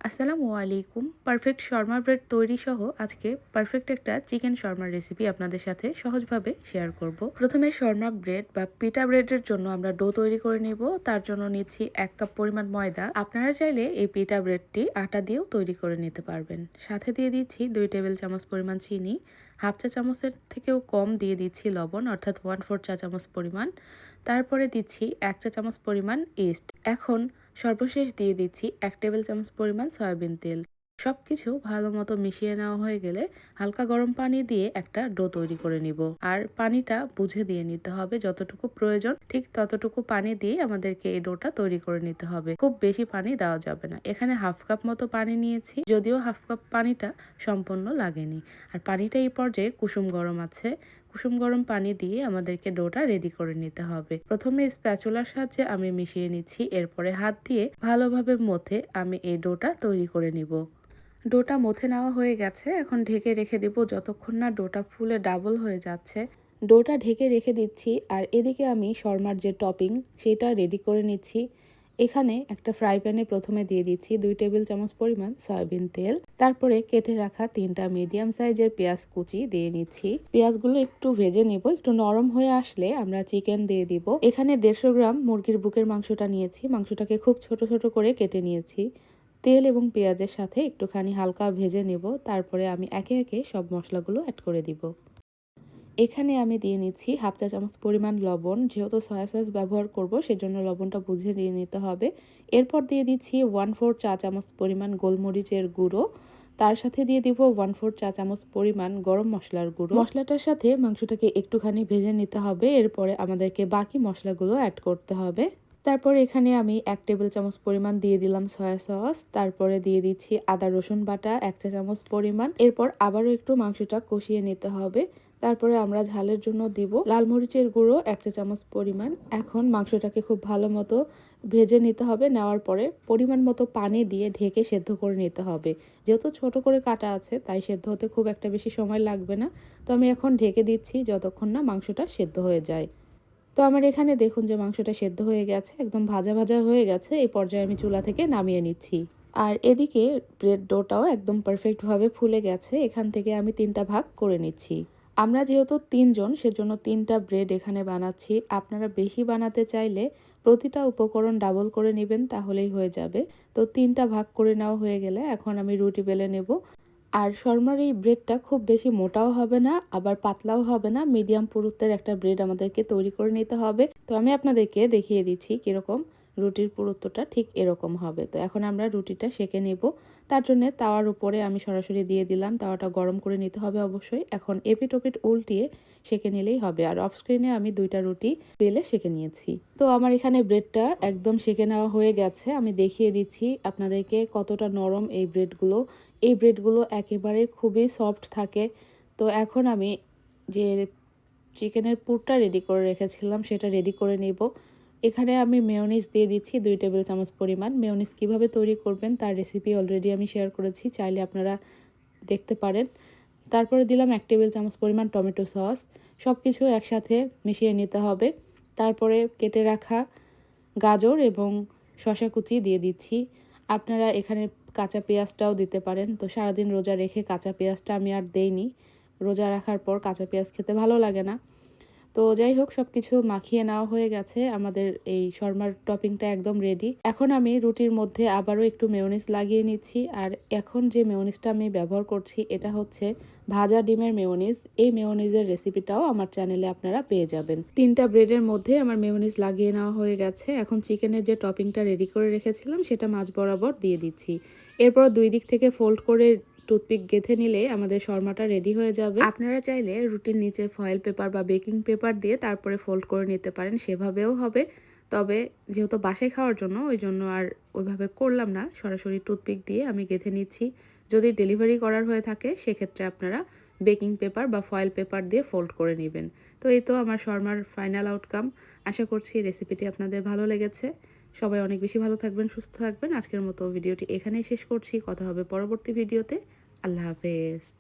আসসালামু আলাইকুম। Perfect Sharma bread তৈরি সহ আজকে পারফেক্ট একটা চিকেন শর্মার রেসিপি আপনাদের সাথে সহজভাবে শেয়ার করব। প্রথমে শর্মা ব্রেড বা পিটা ব্রেডের জন্য আমরা ডো তৈরি করে নেব। তার জন্য নিচ্ছি 1 কাপ পরিমাণ ময়দা। আপনারা চাইলে এই পিটা ব্রেডটি আটা দিয়েও তৈরি করে নিতে পারবেন। সাথে দিয়ে দিচ্ছি 2 টেবিল চামচ পরিমাণ চিনি, হাফ চা চামচের থেকেও কম দিয়ে দিচ্ছি লবণ অর্থাৎ 1/4 চা চামচ পরিমাণ। তারপরে দিচ্ছি 1 চা চামচ পরিমাণ ইস্ট। এখন সর্বশেষ দিয়ে দিচ্ছি 1 টেবিল চামচ পরিমাণ সয়াবিন তেল। সবকিছু ভালো মতো মিশিয়ে নেওয়া হয়ে গেলে হালকা গরম পানি দিয়ে একটা ডো তৈরি করে নিব। আর পানিটা বুঝে দিয়ে নিতে হবে, যতটুকু প্রয়োজন ঠিক ততটুকু পানি দিয়ে আমাদেরকে এই ডোটা তৈরি করে নিতে হবে। খুব বেশি পানি দেওয়া যাবে না। এখানে হাফ কাপ মতো পানি নিয়েছি, যদিও হাফ কাপ পানিটা সম্পূর্ণ লাগেনি। আর পানিটা এই পর্যায়ে কুসুম গরম আছে। কুসুম গরম পানি দিয়ে আমাদেরকে ডোটা রেডি করে নিতে হবে। প্রথমে স্প্যাচুলার সাহায্যে আমি মিশিয়ে নিচ্ছি, এরপরে হাত দিয়ে ভালোভাবে মথে আমি এই ডোটা তৈরি করে নিব। ডোটা মথে নেওয়া হয়ে গেছে। এখন ঢেকে রেখে দিব যতক্ষণ না ডোটা ফুলে ডাবল হয়ে যাচ্ছে। ডোটা ঢেকে রেখে দিচ্ছি আর এদিকে আমি শর্মার যে টপিং সেটা রেডি করে নিচ্ছি। এখানে একটা ফ্রাই প্যানে প্রথমে দিয়ে দিচ্ছি 2 টেবিল চামচ পরিমাণ সয়াবিন তেল। তারপরে কেটে রাখা 3টা মিডিয়াম সাইজের পেঁয়াজ কুচি দিয়ে নিচ্ছি। পেঁয়াজগুলো একটু ভেজে নেব, একটু নরম হয়ে আসলে আমরা চিকেন দিয়ে দিব। এখানে 150 গ্রাম মুরগির বুকের মাংসটা নিয়েছি। মাংসটাকে খুব ছোট ছোট করে কেটে নিয়েছি। তেল এবং পেঁয়াজের সাথে একটুখানি হালকা ভেজে নেব। তারপরে আমি একে একে সব মশলাগুলো অ্যাড করে দিব। এখানে আমি দিয়ে নিচ্ছি হাফ চা চামচ পরিমাণ লবণ। যেহেতু সয়া সস ব্যবহার করব সেজন্য লবণটা বুঝে দিয়ে নিতে হবে। এরপর দিয়ে দিচ্ছি 1/4 চা চামচ পরিমাণ গোলমরিচের গুঁড়ো। তার সাথে দিয়ে দিব 1/4 চা চামচ পরিমাণ গরম মশলার গুঁড়ো। মশলাটার সাথে মাংসটাকে একটুখানি ভেজে নিতে হবে। এরপরে আমাদেরকে বাকি মশলাগুলো অ্যাড করতে হবে। তারপর এখানে আমি 1 টেবিল চামচ পরিমাণ দিয়ে দিলাম সয়া সস। তারপরে দিয়ে দিচ্ছি আদা রসুন বাটা 1 চা চামচ পরিমাণ। এরপর আবারও একটু মাংসটা কষিয়ে নিতে হবে। তারপরে আমরা ঝালের জন্য দিব লাল মরিচের গুঁড়ো 1 চা চামচ পরিমাণ। এখন মাংসটাকে খুব ভালো মতো ভেজে নিতে হবে। নেওয়ার পরে পরিমাণ মতো পানি দিয়ে ঢেকে সেদ্ধ করে নিতে হবে। যেহেতু ছোট করে কাটা আছে তাই সেদ্ধ হতে খুব একটা বেশি সময় লাগবে না। তো আমি এখন ঢেকে দিচ্ছি যতক্ষণ না মাংসটা সেদ্ধ হয়ে যায়। তো আমার এখানে দেখুন যে মাংসটা সেদ্ধ হয়ে গেছে, একদম ভাজা ভাজা হয়ে গেছে। এই পর্যায়ে আমি চুলা থেকে নামিয়ে নিচ্ছি। আর এদিকে ব্রেড ডোটাও একদম পারফেক্টভাবে ফুলে গেছে। এখান থেকে আমি 3টা ভাগ করে নিচ্ছি। আমরা যেহেতু 3 জন সেজন্য 3টা ব্রেড এখানে বানাচ্ছি। আপনারা বেশি বানাতে চাইলে প্রতিটা উপকরণ ডাবল করে নেবেন, তাহলেই হয়ে যাবে। তো 3টা ভাগ করে নেওয়া হয়ে গেলে এখন আমি রুটি বেলে নেব। আর শর্মার এই ব্রেডটা খুব বেশি মোটাও হবে না আবার পাতলাও হবে না, মিডিয়াম পুরুত্বের একটা ব্রেড আমাদেরকে তৈরি করে নিতে হবে। তো আমি আপনাদেরকে দেখিয়ে দিচ্ছি কিরকম রুটির পুরুত্বটা ঠিক এরকম হবে। তো এখন আমরা রুটিটা সেঁকে নেব। তার জন্য তাওয়ার উপরে আমি সরাসরি দিয়ে দিলাম। তাওয়াটা গরম করে নিতে হবে অবশ্যই। এখন এপিট ওপিট উল্টিয়ে সেঁকে নিলেই হবে। আর অফ স্ক্রিনে আমি 2টা রুটি বেলে সেঁকে নিয়েছি। তো আমার এখানে ব্রেডটা একদম সেঁকে নেওয়া হয়ে গেছে। আমি দেখিয়ে দিচ্ছি আপনাদেরকে কতটা নরম এই ব্রেডগুলো। এই ব্রেডগুলো একেবারে খুবই সফট থাকে। তো এখন আমি যে চিকেনের পুরটা রেডি করে রেখেছিলাম সেটা রেডি করে নিব। এখানে আমি মেয়োনিজ দিয়ে দিচ্ছি 2 টেবিল চামচ পরিমাণ। মেয়োনিজ কিভাবে তৈরি করবেন তার রেসিপি অলরেডি আমি শেয়ার করেছি, চাইলে আপনারা দেখতে পারেন। তারপরে দিলাম 1 টেবিল চামচ পরিমাণ টমেটো সস। সব কিছু একসাথে মিশিয়ে নিতে হবে। তারপরে কেটে রাখা গাজর এবং শসা কুচি দিয়ে দিচ্ছি। আপনারা এখানে কাঁচা পেঁয়াজটাও দিতে পারেন। তো সারাদিন রোজা রেখে কাঁচা পেঁয়াজটা আমি আর দেইনি। রোজা রাখার পর কাঁচা পেঁয়াজ খেতে ভালো লাগে না। তো যাই হোক, সবকিছু মাখিয়ে নেওয়া হয়ে গেছে। আমাদের এই শর্মার টপিংটা একদম রেডি। এখন আমি রুটির মধ্যে আবারও একটু মেয়োনিজ লাগিয়ে নিচ্ছি। আর এখন যে মেয়োনিজটা আমি ব্যবহার করছি এটা হচ্ছে ভাজা ডিমের মেয়োনিজ। এই মেয়োনিজের রেসিপিটাও আমার চ্যানেলে আপনারা পেয়ে যাবেন। 3টা ব্রেডের মধ্যে আমার মেয়োনিজ লাগিয়ে নেওয়া হয়ে গেছে। এখন চিকেনের যে টপিংটা রেডি করে রেখেছিলাম সেটা মাঝ বরাবর দিয়ে দিচ্ছি। এরপর 2 দিক থেকে ফোল্ড করে টুথপিক গেঁথে নিলে আমাদের শর্মাটা রেডি হয়ে যাবে। আপনারা চাইলে রুটির নিচে ফয়েল পেপার বা বেকিং পেপার দিয়ে তারপরে ফোল্ড করে নিতে পারেন, সেভাবেও হবে। তবে যেহেতু বাসায় খাওয়ার জন্য ওই জন্য আর ওইভাবে করলাম না, সরাসরি টুথপিক দিয়ে আমি গেঁথে নিচ্ছি। যদি ডেলিভারি করার হয়ে থাকে সেক্ষেত্রে আপনারা বেকিং পেপার বা ফয়েল পেপার দিয়ে ফোল্ড করে নেবেন। তো এই তো আমার শর্মার ফাইনাল আউটকাম। আশা করছি রেসিপিটি আপনাদের ভালো লেগেছে। সবাই অনেক বেশি ভালো থাকবেন, সুস্থ থাকবেন। আজকের মতো ভিডিওটি এখানেই শেষ করছি। কথা হবে পরবর্তী ভিডিওতে। আল্লাহ হাফেজ।